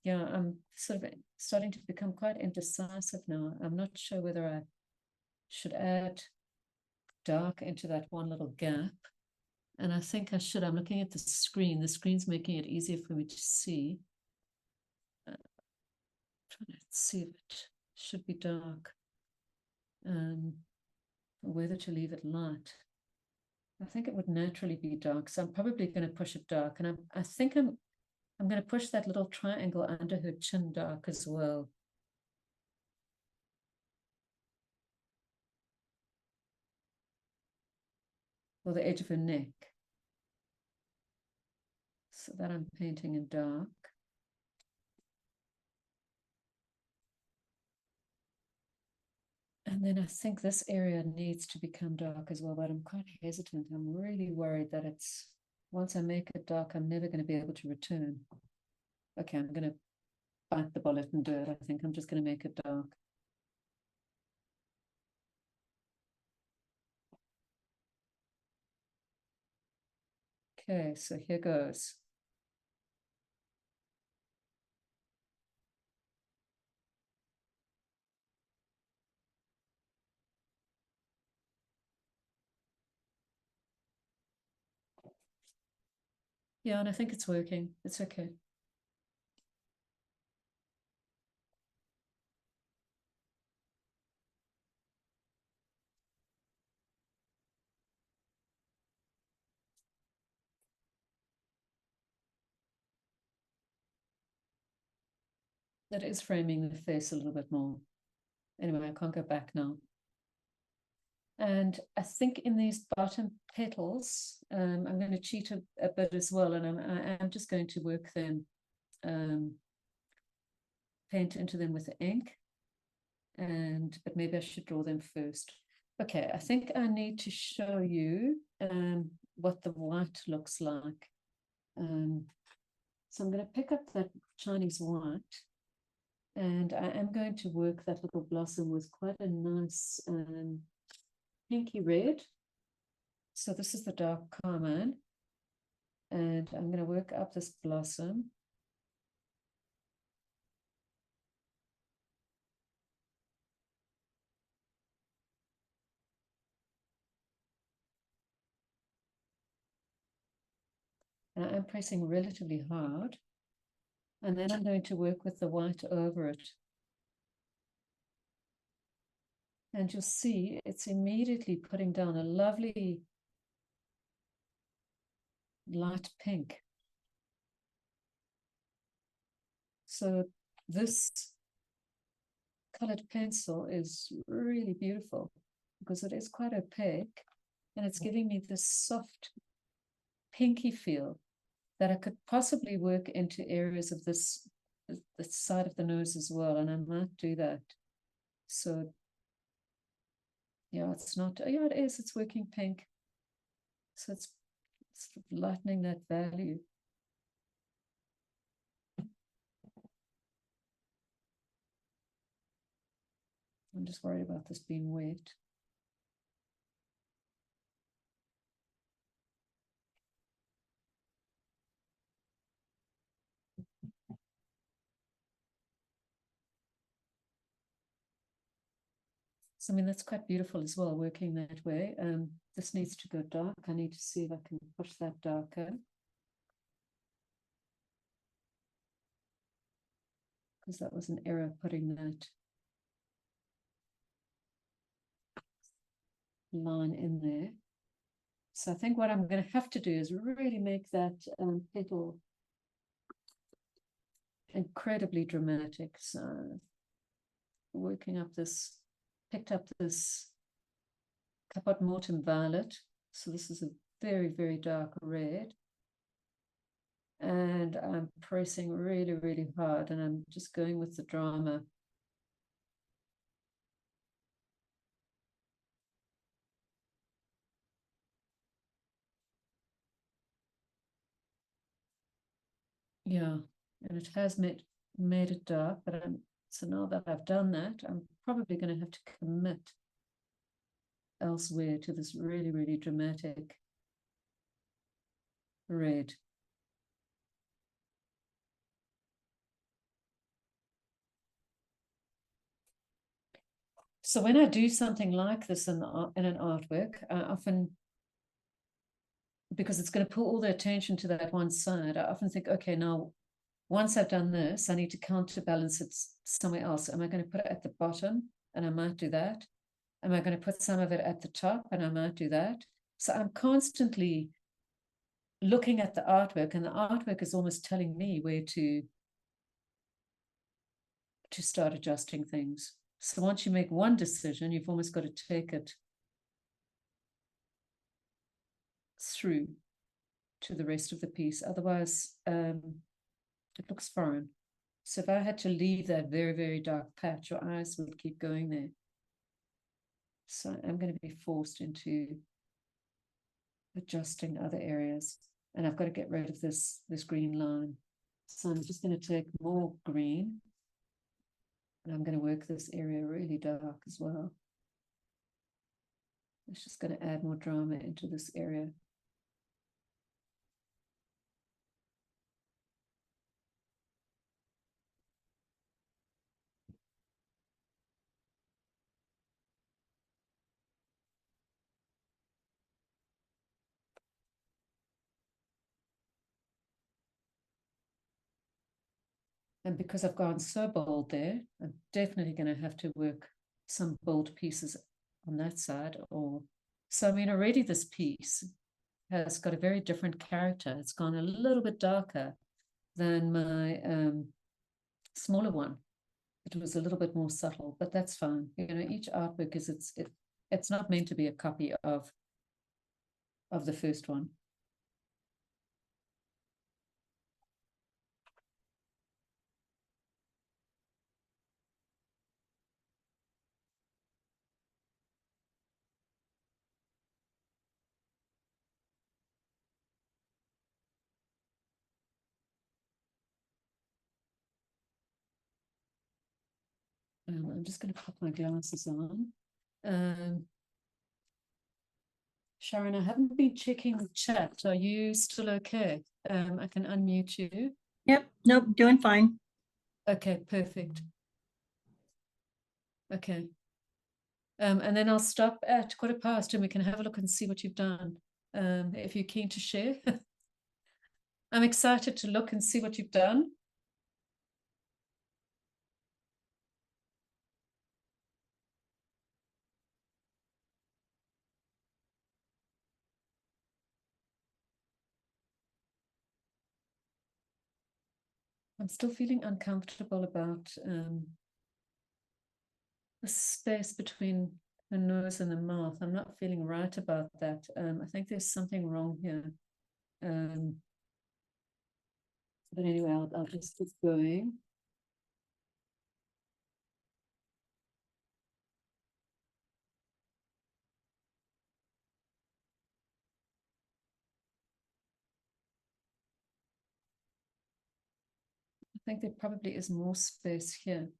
yeah, I'm sort of starting to become quite indecisive now. I'm not sure whether I should add dark into that one little gap. And I think I should. I'm looking at the screen. The screen's making it easier for me to see. Trying to see if it should be dark. Whether to leave it light. I think it would naturally be dark, so I'm probably going to push it dark. And I think I'm going to push that little triangle under her chin dark as well. Or the edge of her neck. So that I'm painting in dark. And then I think this area needs to become dark as well, but I'm quite hesitant. I'm really worried that it's, once I make it dark, I'm never going to be able to return. Okay, I'm going to bite the bullet and do it. I think I'm just going to make it dark. Okay, so here goes. Yeah, and I think it's working. It's okay. That is framing the face a little bit more. Anyway, I can't go back now. And I think in these bottom petals, I'm going to cheat a bit as well. And I'm just going to work them, paint into them with the ink. But maybe I should draw them first. Okay, I think I need to show you what the white looks like. So I'm going to pick up that Chinese white, and I am going to work that little blossom with quite a nice pinky red. So this is the dark carmine, and I'm going to work up this blossom. And I'm pressing relatively hard. And then I'm going to work with the white over it. And you'll see it's immediately putting down a lovely light pink. So this colored pencil is really beautiful because it is quite opaque and it's giving me this soft pinky feel that I could possibly work into areas of this, the side of the nose as well, and I might do that. So yeah, it's not, yeah, it is, it's working pink. So it's sort of lightening that value. I'm just worried about this being wet. So, I mean, that's quite beautiful as well, working that way. This needs to go dark. I need to see if I can push that darker. Because that was an error putting that line in there. So I think what I'm going to have to do is really make that petal incredibly dramatic. So working up this, picked up this Caput Mortem Violet. So this is a very, very dark red. And I'm pressing really, really hard, and I'm just going with the drama. Yeah, and it has made it dark, but so now that I've done that, I'm probably going to have to commit elsewhere to this really, really dramatic red. So when I do something like this in an artwork, I often, because it's going to pull all the attention to that one side, I often think, okay, now once I've done this, I need to counterbalance it somewhere else. Am I going to put it at the bottom? And I might do that. Am I going to put some of it at the top? And I might do that. So I'm constantly looking at the artwork, and the artwork is almost telling me where to start adjusting things. So once you make one decision, you've almost got to take it through to the rest of the piece. Otherwise, it looks foreign. So if I had to leave that very, very dark patch, your eyes would keep going there. So I'm going to be forced into adjusting other areas. And I've got to get rid of this green line. So I'm just going to take more green. And I'm going to work this area really dark as well. It's just going to add more drama into this area. And because I've gone so bold there, I'm definitely going to have to work some bold pieces on that side. So I mean, already this piece has got a very different character. It's gone a little bit darker than my smaller one. It was a little bit more subtle, but that's fine. You know, each artwork is it's not meant to be a copy of the first one. I'm just going to put my glasses on. Sharon, I haven't been checking the chat. Are you still okay? I can unmute you. Yep, nope, doing fine. Okay, perfect. Okay. And then I'll stop at 15:15 and we can have a look and see what you've done. If you're keen to share. I'm excited to look and see what you've done. I'm still feeling uncomfortable about the space between the nose and the mouth. I'm not feeling right about that. I think there's something wrong here. But anyway, I'll just keep going. I think there probably is more space here.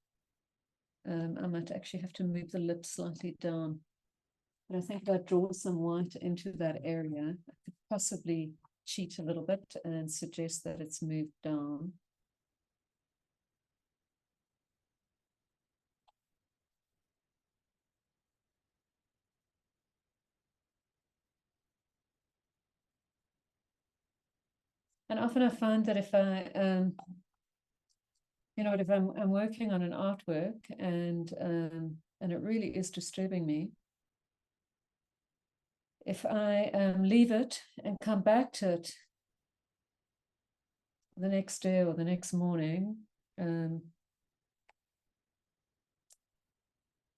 I might actually have to move the lip slightly down. But I think if I draw some white into that area, I could possibly cheat a little bit and suggest that it's moved down. And often I find that if I, if I'm working on an artwork and it really is disturbing me, if I leave it and come back to it the next day or the next morning,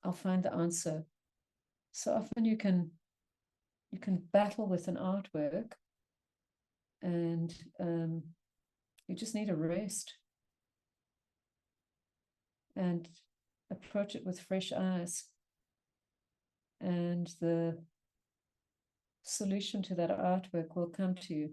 I'll find the answer. So often you can battle with an artwork, and you just need a rest and approach it with fresh eyes, and the solution to that artwork will come to you.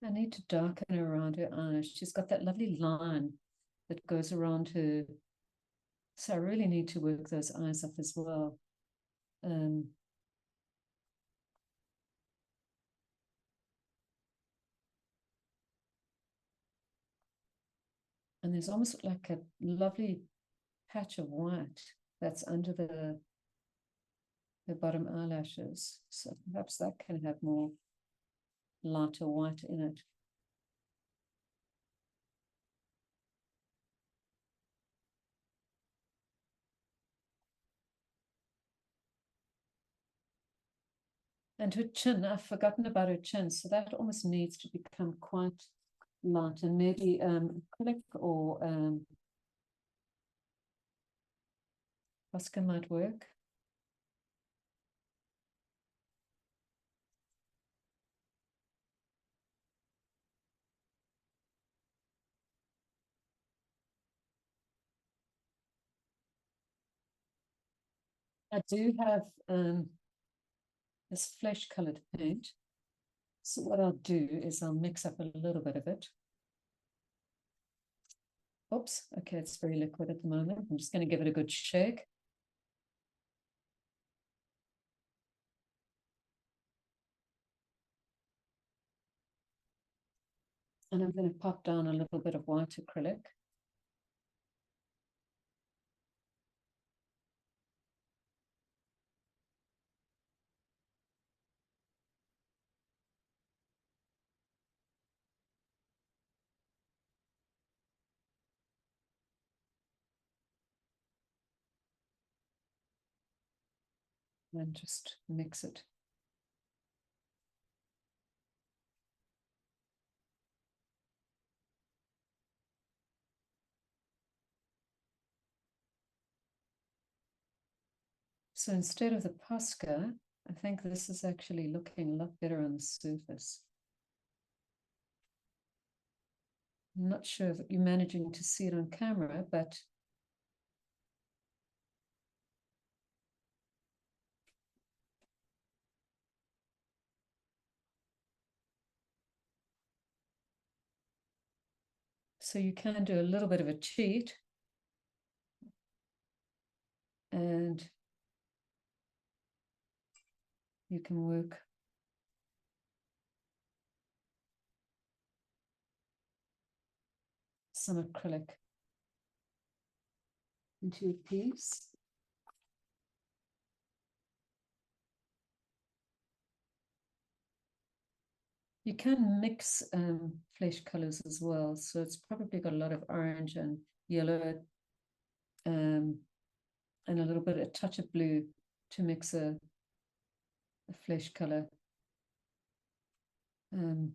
I need to darken around her eyes. She's got that lovely line that goes around her. So I really need to work those eyes up as well. And there's almost like a lovely patch of white that's under the bottom eyelashes. So perhaps that can have more lighter white in it. And her chin, I've forgotten about her chin, so that almost needs to become quite light, and maybe acrylic or posca might work. I do have this flesh colored paint. So what I'll do is I'll mix up a little bit of it. Oops, okay, it's very liquid at the moment. I'm just going to give it a good shake. And I'm going to pop down a little bit of white acrylic. And just mix it. So instead of the posca, I think this is actually looking a lot better on the surface. I'm not sure that you're managing to see it on camera, but so you can do a little bit of a cheat, and you can work some acrylic into a piece. You can mix flesh colors as well. So it's probably got a lot of orange and yellow and a little bit, a touch of blue to mix a flesh color. But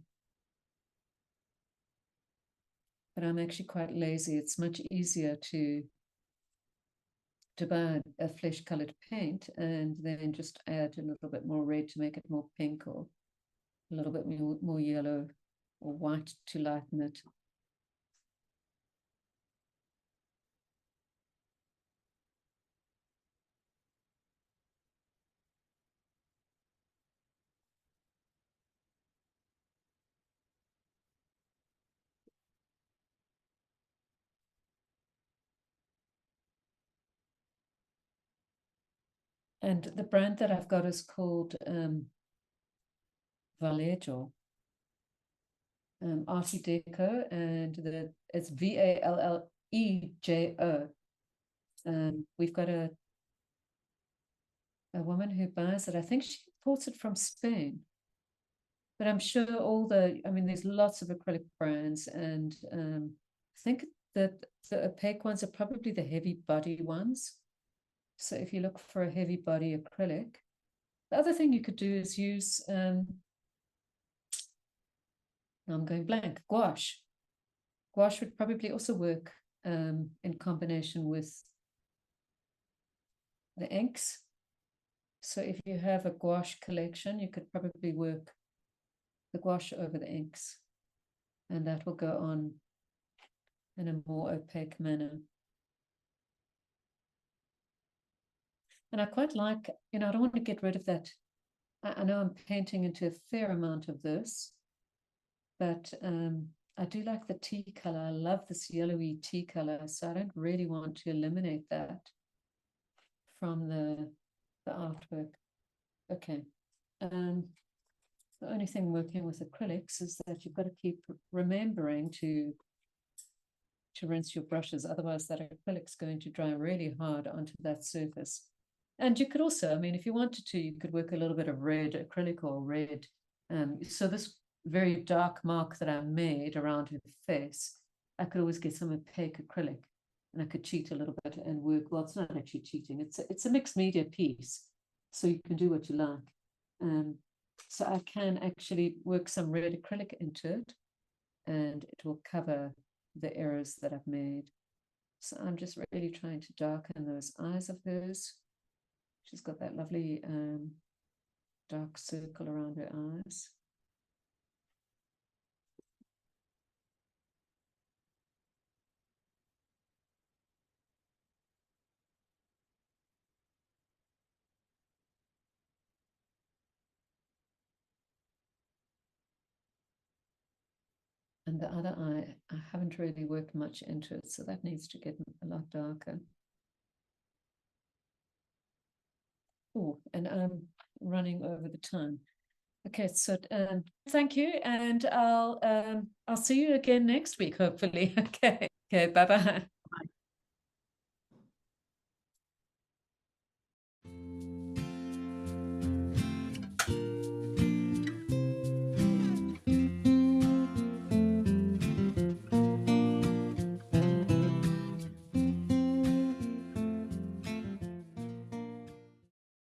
I'm actually quite lazy. It's much easier to buy a flesh colored paint and then just add a little bit more red to make it more pink, or a little bit more yellow or white to lighten it. And the brand that I've got is called Vallejo, Arty Deco, and it's Vallejo. We've got a woman who buys it. I think she imports it from Spain. But I'm sure there's lots of acrylic brands, and I think that the opaque ones are probably the heavy body ones. So if you look for a heavy body acrylic, the other thing you could do is use, I'm going blank, gouache. Gouache would probably also work in combination with the inks. So if you have a gouache collection, you could probably work the gouache over the inks, and that will go on in a more opaque manner. And I quite like, I don't want to get rid of that. I know I'm painting into a fair amount of this, but I do like the tea color. I love this yellowy tea color, so I don't really want to eliminate that from the artwork. Okay. The only thing working with acrylics is that you've got to keep remembering to rinse your brushes, otherwise that acrylic's going to dry really hard onto that surface. And you could also, if you wanted to, you could work a little bit of red acrylic or red. So this very dark mark that I made around her face, I could always get some opaque acrylic, and I could cheat a little bit and work. Well, it's not actually cheating. It's a mixed media piece, so you can do what you like. So I can actually work some red acrylic into it, and it will cover the errors that I've made. So I'm just really trying to darken those eyes of hers. She's got that lovely dark circle around her eyes. And the other eye, I haven't really worked much into it, so that needs to get a lot darker. Oh, and I'm running over the time. Okay, so thank you, and I'll see you again next week, hopefully. Okay, bye-bye.